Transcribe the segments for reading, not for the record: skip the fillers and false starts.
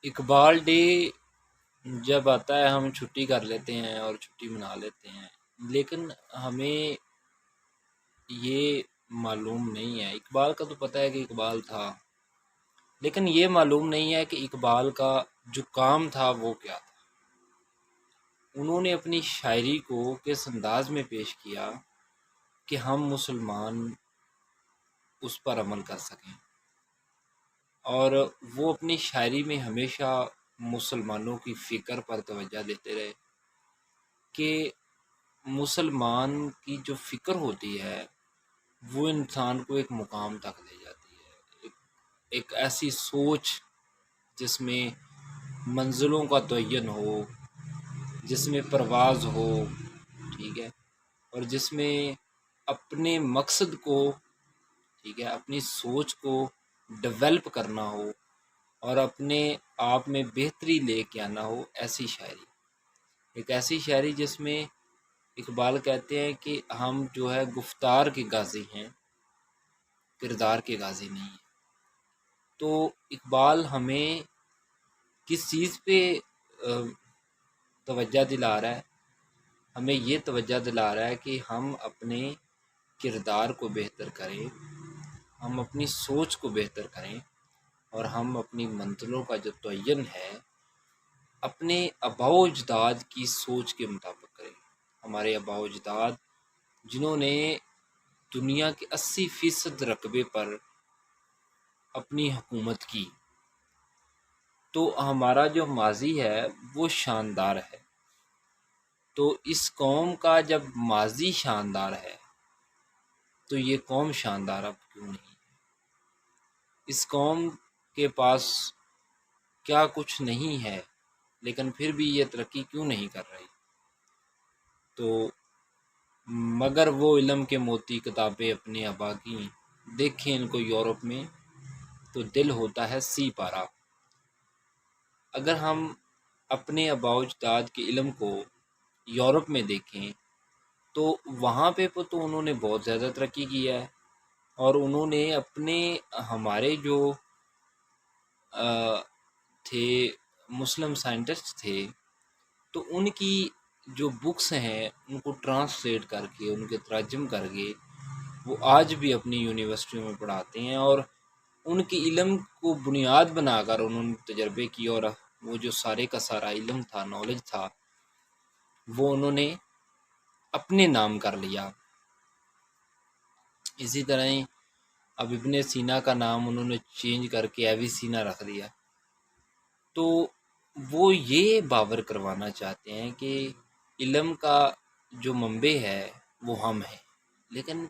Iqbal day جب آتا ہے ہم چھٹی کر لیتے ہیں اور چھٹی منا لیتے ہیں، لیکن ہمیں یہ معلوم نہیں ہے۔ اقبال کا تو پتہ ہے کہ اقبال تھا، لیکن یہ معلوم نہیں ہے کہ اقبال کا جو کام تھا وہ کیا تھا۔ انہوں نے اپنی شاعری کو کس انداز میں پیش کیا کہ ہم مسلمان اس پر عمل کر سکیں، اور وہ اپنی شاعری میں ہمیشہ مسلمانوں کی فکر پر توجہ دیتے رہے کہ مسلمان کی جو فکر ہوتی ہے وہ انسان کو ایک مقام تک لے جاتی ہے، ایک ایسی سوچ جس میں منزلوں کا تعین ہو، جس میں پرواز ہو، ٹھیک ہے، اور جس میں اپنے مقصد کو، ٹھیک ہے، اپنی سوچ کو ڈیولپ کرنا ہو اور اپنے آپ میں بہتری لے کے آنا ہو۔ ایسی شاعری، ایک ایسی شاعری جس میں اقبال کہتے ہیں کہ ہم جو ہے گفتار کے غازی ہیں، کردار کے غازی نہیں ہیں۔ تو اقبال ہمیں کس چیز پہ توجہ دلا رہا ہے؟ ہمیں یہ توجہ دلا رہا ہے کہ ہم اپنے کردار کو بہتر کریں، ہم اپنی سوچ کو بہتر کریں، اور ہم اپنی منزلوں کا جو تعین ہے اپنے آباء و اجداد کی سوچ کے مطابق کریں۔ ہمارے آباء و اجداد جنہوں نے دنیا کے 80% رقبے پر اپنی حکومت کی، تو ہمارا جو ماضی ہے وہ شاندار ہے۔ تو اس قوم کا جب ماضی شاندار ہے تو یہ قوم شاندار اب کیوں نہیں؟ اس قوم کے پاس کیا کچھ نہیں ہے لیکن پھر بھی یہ ترقی کیوں نہیں کر رہی؟ تو مگر وہ علم کے موتی کتابیں اپنے آبا کی، دیکھیں ان کو یورپ میں تو دل ہوتا ہے سی پارا۔ اگر ہم اپنے آباء و اجداد کے علم کو یورپ میں دیکھیں تو وہاں پہ تو انہوں نے بہت زیادہ ترقی کیا ہے، اور انہوں نے اپنے ہمارے جو تھے مسلم سائنٹسٹ تھے، تو ان کی جو بکس ہیں ان کو ٹرانسلیٹ کر کے، ان کے ترجم کر کے وہ آج بھی اپنی یونیورسٹیوں میں پڑھاتے ہیں، اور ان کے علم کو بنیاد بنا کر انہوں نے تجربے کیے، اور وہ جو سارے کا سارا علم تھا، نالج تھا، وہ انہوں نے اپنے نام کر لیا۔ اسی طرح ہی اب ابن سینا کا نام انہوں نے چینج کر کے ایوی سینا رکھ دیا۔ تو وہ یہ باور کروانا چاہتے ہیں کہ علم کا جو منبع ہے وہ ہم ہیں، لیکن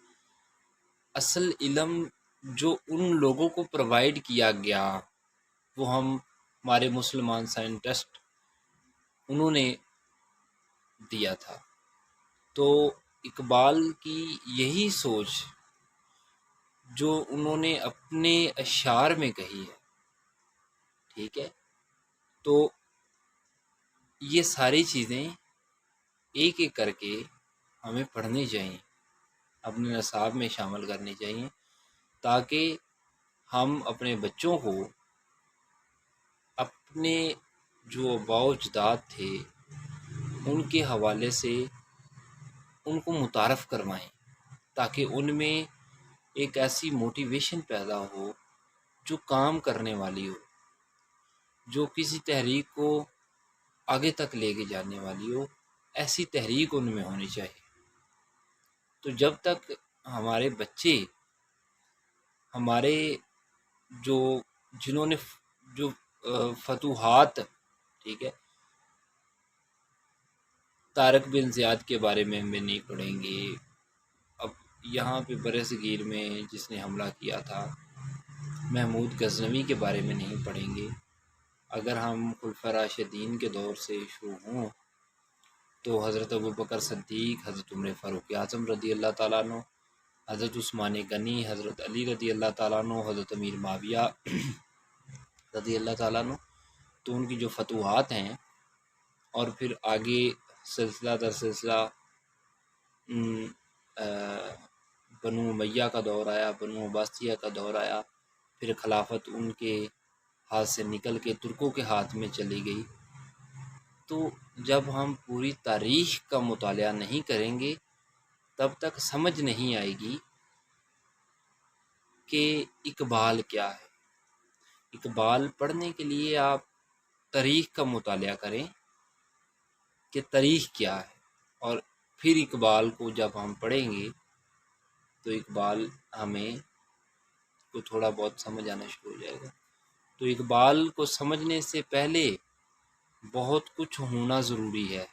اصل علم جو ان لوگوں کو پرووائڈ کیا گیا وہ ہمارے مسلمان سائنٹسٹ انہوں نے دیا تھا۔ تو اقبال کی یہی سوچ جو انہوں نے اپنے اشعار میں کہی ہے، ٹھیک ہے، تو یہ ساری چیزیں ایک ایک کر کے ہمیں پڑھنی چاہیے، اپنے نصاب میں شامل کرنی چاہیے، تاکہ ہم اپنے بچوں کو اپنے جو آباء و اجداد تھے ان کے حوالے سے ان کو متعارف کروائیں، تاکہ ان میں ایک ایسی موٹیویشن پیدا ہو جو کام کرنے والی ہو، جو کسی تحریک کو آگے تک لے کے جانے والی ہو۔ ایسی تحریک ان میں ہونی چاہیے۔ تو جب تک ہمارے بچے، ہمارے جو جنہوں نے جو فتوحات، ٹھیک ہے، طارق بن زیاد کے بارے میں ہمیں نہیں پڑھیں گے، اب یہاں پہ برصغیر میں جس نے حملہ کیا تھا محمود غزنوی کے بارے میں نہیں پڑھیں گے، اگر ہم خلفاء راشدین کے دور سے شروع ہوں تو حضرت ابوبکر صدیق، حضرت عمر فاروق اعظم رضی اللہ تعالیٰ عنہ، حضرت عثمان غنی، حضرت علی رضی اللہ تعالیٰ عنہ، حضرت امیر معاویہ رضی اللہ تعالیٰ عنہ، تو ان کی جو فتوحات ہیں، اور پھر آگے سلسلہ در سلسلہ بنو امیہ کا دور آیا، بنو عباسیہ کا دور آیا، پھر خلافت ان کے ہاتھ سے نکل کے ترکوں کے ہاتھ میں چلی گئی۔ تو جب ہم پوری تاریخ کا مطالعہ نہیں کریں گے تب تک سمجھ نہیں آئے گی کہ اقبال کیا ہے۔ اقبال پڑھنے کے لیے آپ تاریخ کا مطالعہ کریں کہ تاریخ کیا ہے، اور پھر اقبال کو جب ہم پڑھیں گے تو اقبال ہمیں کو تھوڑا بہت سمجھ آنا شروع ہو جائے گا۔ تو اقبال کو سمجھنے سے پہلے بہت کچھ ہونا ضروری ہے،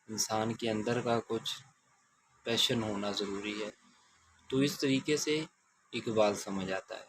انسان کے اندر کا کچھ پیشن ہونا ضروری ہے، تو اس طریقے سے اقبال سمجھ آتا ہے۔